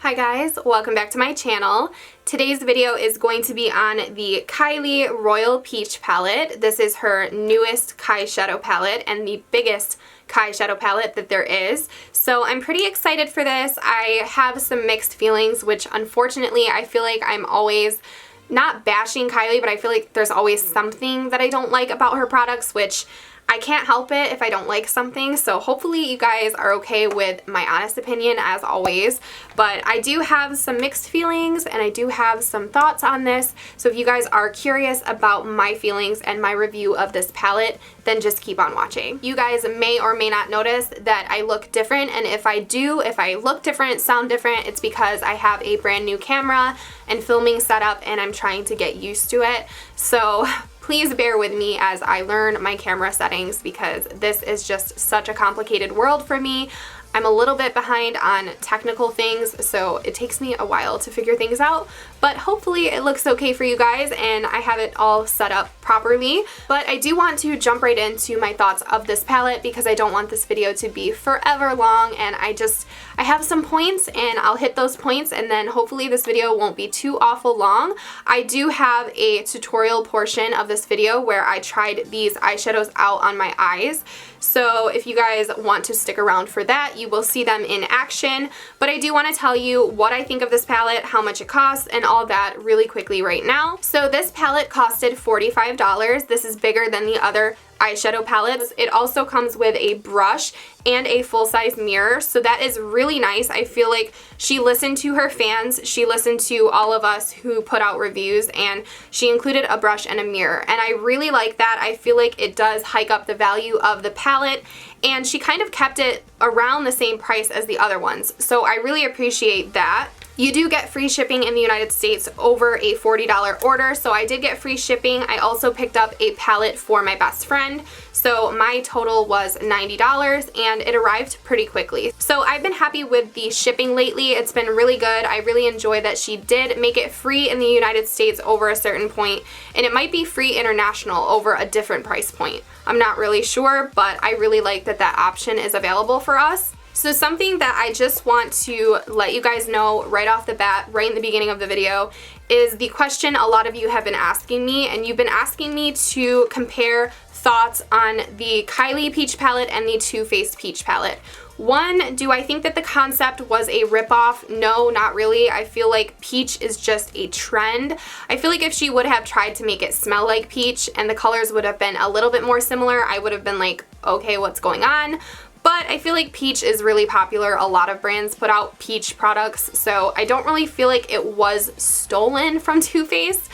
Hi guys, welcome back to my channel. Today's video is going to be on the Kylie Royal Peach palette. This is her newest eyeshadow palette and the biggest eyeshadow palette that there is. So I'm pretty excited for this. I have some mixed feelings, which unfortunately I feel like I'm always not bashing Kylie, but I feel like there's always something that I don't like about her products, which I can't help it if I don't like something, so hopefully you guys are okay with my honest opinion as always. But I do have some mixed feelings and I do have some thoughts on this, so if you guys are curious about my feelings and my review of this palette, then just keep on watching. You guys may or may not notice that I look different, and if I look different, sound different, it's because I have a brand new camera and filming setup and I'm trying to get used to it. So please bear with me as I learn my camera settings because this is just such a complicated world for me. I'm a little bit behind on technical things, so it takes me a while to figure things out, but hopefully it looks okay for you guys and I have it all set up properly. But I do want to jump right into my thoughts of this palette because I don't want this video to be forever long, and I have some points and I'll hit those points and then hopefully this video won't be too awful long. I do have a tutorial portion of this video where I tried these eyeshadows out on my eyes. So if you guys want to stick around for that, you will see them in action. But I do want to tell you what I think of this palette, how much it costs, and all that really quickly right now. So this palette costed $45. This is bigger than the other eyeshadow palettes. It also comes with a brush and a full-size mirror, so that is really nice. I feel like she listened to her fans, she listened to all of us who put out reviews, and she included a brush and a mirror, and I really like that. I feel like it does hike up the value of the palette, and she kind of kept it around the same price as the other ones, so I really appreciate that. You do get free shipping in the United States over a $40 order, so I did get free shipping. I also picked up a palette for my best friend, so my total was $90 and it arrived pretty quickly. So I've been happy with the shipping lately. It's been really good. I really enjoy that she did make it free in the United States over a certain point, and it might be free international over a different price point. I'm not really sure, but I really like that that option is available for us. So something that I just want to let you guys know right off the bat, right in the beginning of the video, is the question a lot of you have been asking me, and you've been asking me to compare thoughts on the Kylie Peach palette and the Too Faced Peach palette. One, do I think that the concept was a ripoff? No, not really. I feel like peach is just a trend. I feel like if she would have tried to make it smell like peach and the colors would have been a little bit more similar, I would have been like, okay, what's going on? But I feel like peach is really popular. A lot of brands put out peach products, so I don't really feel like it was stolen from Too Faced.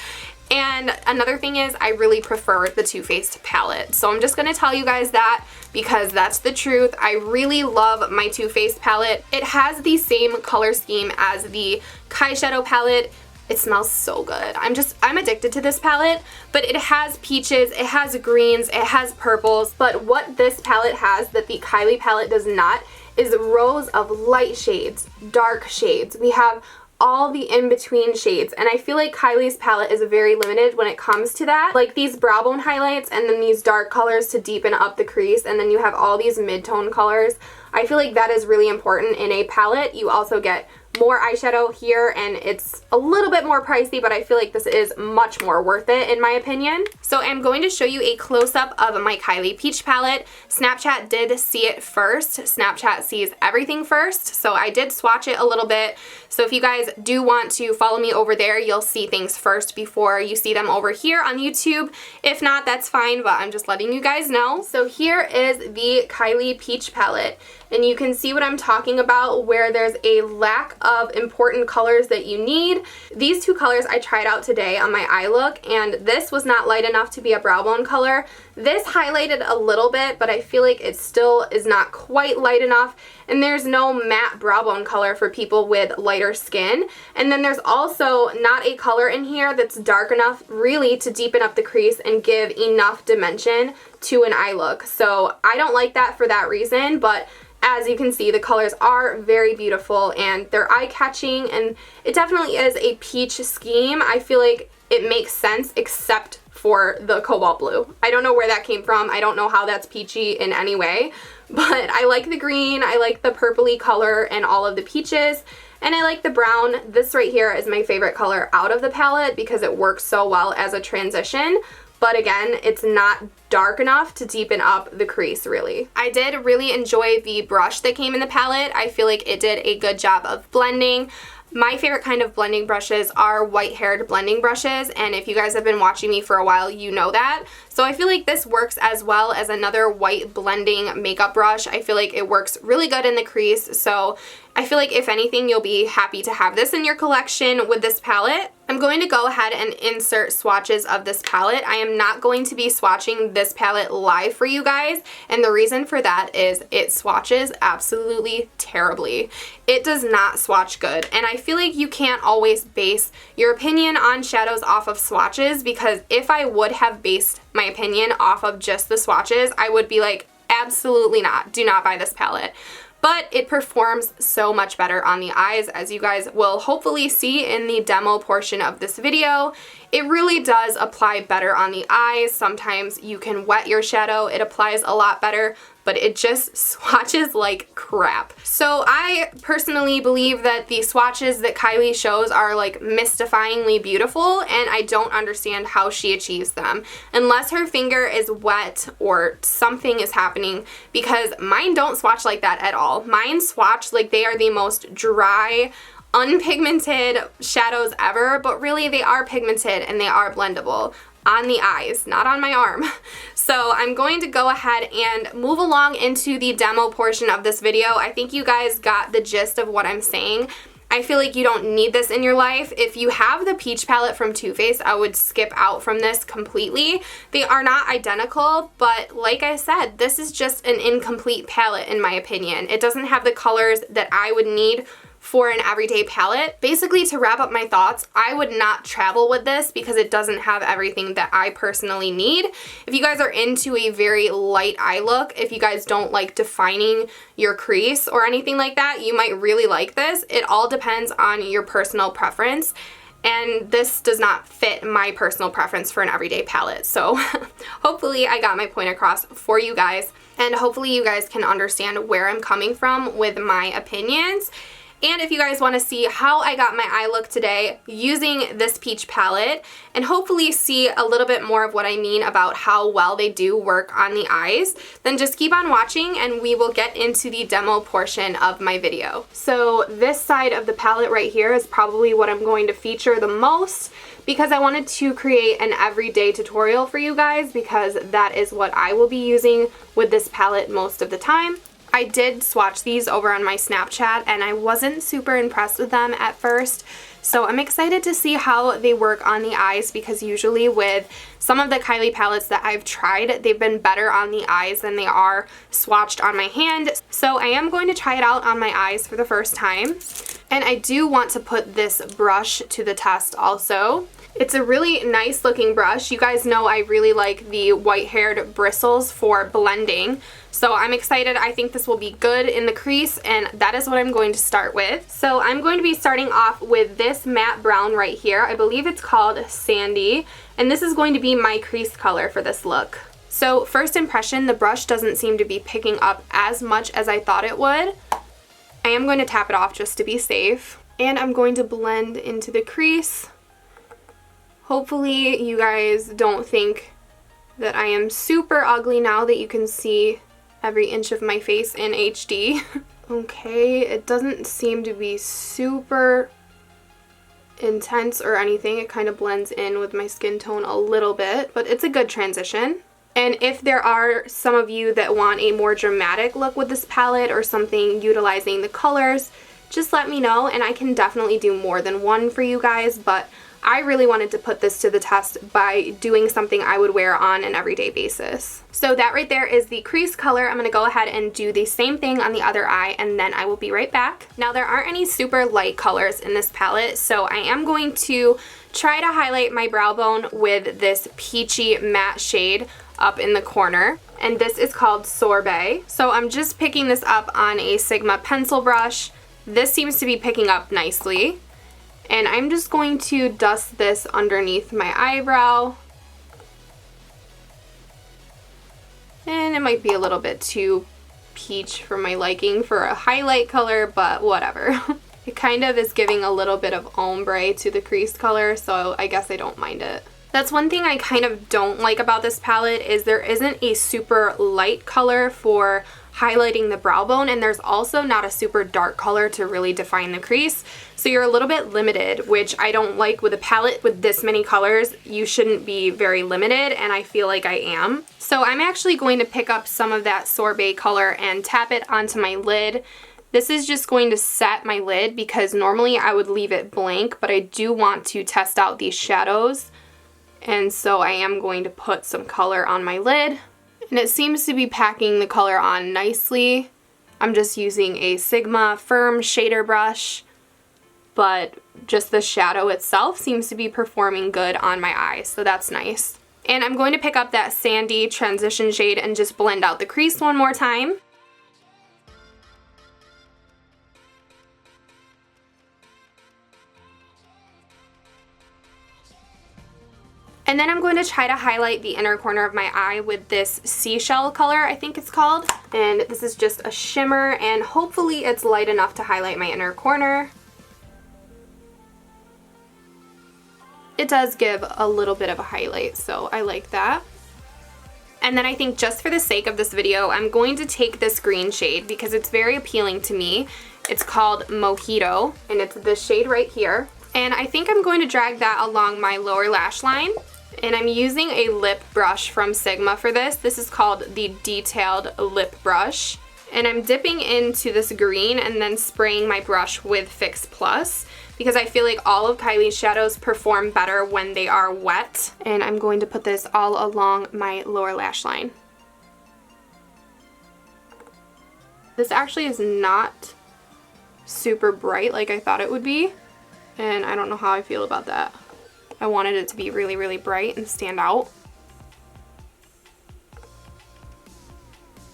And another thing is I really prefer the Too Faced palette. So I'm just going to tell you guys that because that's the truth. I really love my Too Faced palette. It has the same color scheme as the eyeshadow palette. It smells so good. I'm addicted to this palette, but it has peaches, it has greens, it has purples, but what this palette has that the Kylie palette does not is rows of light shades, dark shades. We have all the in-between shades, and I feel like Kylie's palette is very limited when it comes to that. Like these brow bone highlights and then these dark colors to deepen up the crease, and then you have all these mid-tone colors. I feel like that is really important in a palette. You also get more eyeshadow here, and it's a little bit more pricey, but I feel like this is much more worth it in my opinion. So I'm going to show you a close-up of my Kylie Peach palette. Snapchat did see it first. Snapchat sees everything first, so I did swatch it a little bit. So if you guys do want to follow me over there, you'll see things first before you see them over here on YouTube. If not, that's fine, but I'm just letting you guys know. So here is the Kylie Peach palette, and you can see what I'm talking about where there's a lack of important colors that you need. These two colors I tried out today on my eye look, and this was not light enough to be a brow bone color. This highlighted a little bit, but I feel like it still is not quite light enough, and there's no matte brow bone color for people with lighter skin. And then there's also not a color in here that's dark enough really to deepen up the crease and give enough dimension to an eye look. So I don't like that for that reason, but as you can see, the colors are very beautiful and they're eye-catching, and it definitely is a peach scheme. I feel like it makes sense except for the cobalt blue. I don't know where that came from. I don't know how that's peachy in any way, but I like the green, I like the purpley color and all of the peaches, and I like the brown. This right here is my favorite color out of the palette because it works so well as a transition. But again, it's not dark enough to deepen up the crease, really. I did really enjoy the brush that came in the palette. I feel like it did a good job of blending. My favorite kind of blending brushes are white-haired blending brushes, and if you guys have been watching me for a while, you know that. So I feel like this works as well as another white blending makeup brush. I feel like it works really good in the crease, so I feel like if anything, you'll be happy to have this in your collection with this palette. I'm going to go ahead and insert swatches of this palette. I am not going to be swatching this palette live for you guys, and the reason for that is it swatches absolutely terribly. It does not swatch good, and I feel like you can't always base your opinion on shadows off of swatches, because if I would have based my opinion off of just the swatches, I would be like, absolutely not, do not buy this palette. But it performs so much better on the eyes, as you guys will hopefully see in the demo portion of this video. It really does apply better on the eyes. Sometimes you can wet your shadow, it applies a lot better, but it just swatches like crap. So I personally believe that the swatches that Kylie shows are like mystifyingly beautiful, and I don't understand how she achieves them unless her finger is wet or something is happening, because mine don't swatch like that at all. Mine swatch like they are the most dry, unpigmented shadows ever, but really they are pigmented and they are blendable on the eyes, not on my arm. So I'm going to go ahead and move along into the demo portion of this video. I think you guys got the gist of what I'm saying. I feel like you don't need this in your life. If you have the peach palette from Too Faced, I would skip out from this completely. They are not identical, but like I said, this is just an incomplete palette in my opinion. It doesn't have the colors that I would need for an everyday palette. Basically, to wrap up my thoughts, I would not travel with this because it doesn't have everything that I personally need. If you guys are into a very light eye look, if you guys don't like defining your crease or anything like that, you might really like this. It all depends on your personal preference, and this does not fit my personal preference for an everyday palette. So hopefully I got my point across for you guys, and hopefully you guys can understand where I'm coming from with my opinions. And if you guys want to see how I got my eye look today using this peach palette, and hopefully see a little bit more of what I mean about how well they do work on the eyes, then just keep on watching and we will get into the demo portion of my video. So this side of the palette right here is probably what I'm going to feature the most, because I wanted to create an everyday tutorial for you guys, because that is what I will be using with this palette most of the time. I did swatch these over on my Snapchat and I wasn't super impressed with them at first, so I'm excited to see how they work on the eyes, because usually with some of the Kylie palettes that I've tried, they've been better on the eyes than they are swatched on my hand. So I am going to try it out on my eyes for the first time, and I do want to put this brush to the test also. It's a really nice looking brush. You guys know I really like the white-haired bristles for blending, so I'm excited. I think this will be good in the crease, and that is what I'm going to start with. So I'm going to be starting off with this matte brown right here. I believe it's called Sandy, and this is going to be my crease color for this look. So first impression, the brush doesn't seem to be picking up as much as I thought it would. I am going to tap it off just to be safe, and I'm going to blend into the crease. Hopefully you guys don't think that I am super ugly now that you can see every inch of my face in HD. Okay, it doesn't seem to be super intense or anything. It kind of blends in with my skin tone a little bit, but it's a good transition. And if there are some of you that want a more dramatic look with this palette or something utilizing the colors, just let me know and I can definitely do more than one for you guys, but I really wanted to put this to the test by doing something I would wear on an everyday basis. So that right there is the crease color. I'm going to go ahead and do the same thing on the other eye, and then I will be right back. Now there aren't any super light colors in this palette, so I am going to try to highlight my brow bone with this peachy matte shade up in the corner, and this is called Sorbet. So I'm just picking this up on a Sigma pencil brush. This seems to be picking up nicely. And I'm just going to dust this underneath my eyebrow And it might be a little bit too peach for my liking for a highlight color, but whatever. It kind of is giving a little bit of ombre to the crease color, so I guess I don't mind it. That's one thing I kind of don't like about this palette is there isn't a super light color for highlighting the brow bone, and there's also not a super dark color to really define the crease. So you're a little bit limited, which I don't like with a palette with this many colors. You shouldn't be very limited, and I feel like I am. So I'm actually going to pick up some of that sorbet color and tap it onto my lid. This is just going to set my lid because normally I would leave it blank, but I do want to test out these shadows. And so I am going to put some color on my lid. And it seems to be packing the color on nicely. I'm just using a Sigma firm shader brush, but just the shadow itself seems to be performing good on my eyes, so that's nice. And I'm going to pick up that sandy transition shade and just blend out the crease one more time. And then I'm going to try to highlight the inner corner of my eye with this seashell color, I think it's called. And this is just a shimmer, and hopefully it's light enough to highlight my inner corner. It does give a little bit of a highlight, so I like that. And then I think just for the sake of this video, I'm going to take this green shade because it's very appealing to me. It's called Mojito, and it's this shade right here. And I think I'm going to drag that along my lower lash line. And I'm using a lip brush from Sigma for this. This is called the Detailed Lip Brush. And I'm dipping into this green and then spraying my brush with Fix Plus because I feel like all of Kylie's shadows perform better when they are wet. And I'm going to put this all along my lower lash line. This actually is not super bright like I thought it would be. And I don't know how I feel about that. I wanted it to be really, really bright and stand out.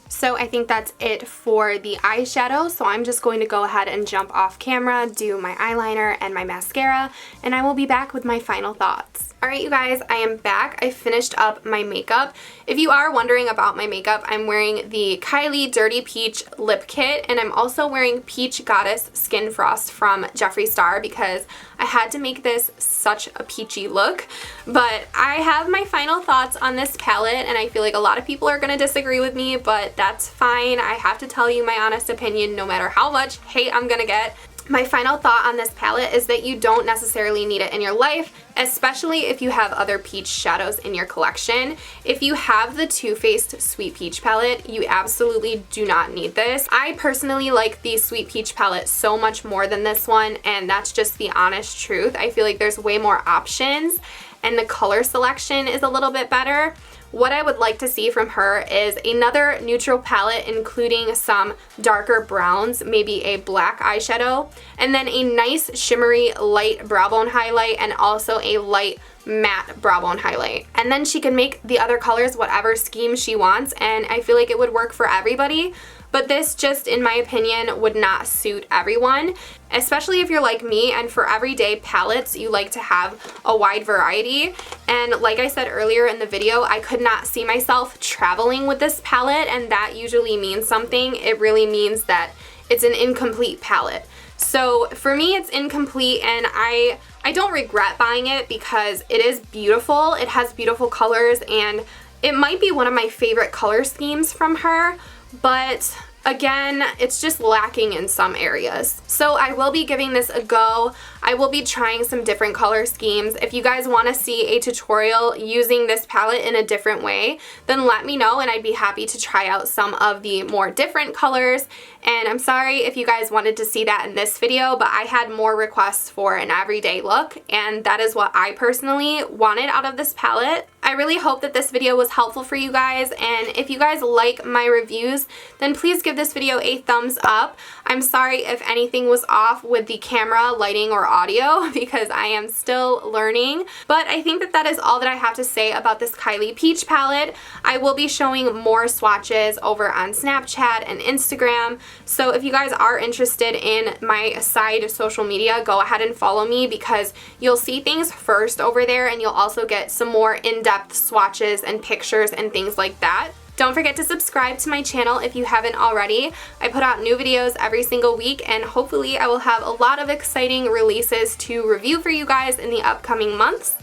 So I think that's it for the eyeshadow. So I'm just going to go ahead and jump off camera, do my eyeliner and my mascara, and I will be back with my final thoughts. Alright you guys, I am back. I finished up my makeup. If you are wondering about my makeup, I'm wearing the Kylie Dirty Peach Lip Kit, and I'm also wearing Peach Goddess Skin Frost from Jeffree Star because I had to make this such a peachy look. But I have my final thoughts on this palette, and I feel like a lot of people are going to disagree with me, but that's fine. I have to tell you my honest opinion no matter how much hate I'm going to get. My final thought on this palette is that you don't necessarily need it in your life, especially if you have other peach shadows in your collection. If you have the Too Faced Sweet Peach palette, you absolutely do not need this. I personally like the Sweet Peach palette so much more than this one, and that's just the honest truth. I feel like there's way more options and the color selection is a little bit better. What I would like to see from her is another neutral palette including some darker browns, maybe a black eyeshadow, and then a nice shimmery light brow bone highlight and also a light matte brow bone highlight. And then she can make the other colors whatever scheme she wants, and I feel like it would work for everybody. But this just, in my opinion, would not suit everyone, especially if you're like me and for everyday palettes you like to have a wide variety. And like I said earlier in the video, I could not see myself traveling with this palette, and that usually means something. It really means that it's an incomplete palette. So for me it's incomplete, and I don't regret buying it because it is beautiful. It has beautiful colors, and it might be one of my favorite color schemes from her, but again, it's just lacking in some areas. So I will be giving this a go. I will be trying some different color schemes. If you guys want to see a tutorial using this palette in a different way, then let me know and I'd be happy to try out some of the more different colors. And I'm sorry if you guys wanted to see that in this video, but I had more requests for an everyday look, and that is what I personally wanted out of this palette. I really hope that this video was helpful for you guys, and if you guys like my reviews, then please give this video a thumbs up. I'm sorry if anything was off with the camera, lighting, or audio because I am still learning, but I think that that is all that I have to say about this Kylie Peach palette. I will be showing more swatches over on Snapchat and Instagram, so if you guys are interested in my side social media, go ahead and follow me because you'll see things first over there, and you'll also get some more in-depth swatches and pictures and things like that. Don't forget to subscribe to my channel if you haven't already. I put out new videos every single week, and hopefully I will have a lot of exciting releases to review for you guys in the upcoming months.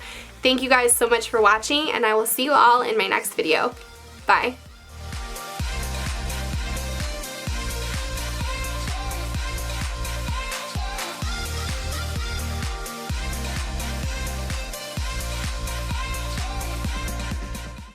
Thank you guys so much for watching, and I will see you all in my next video. Bye.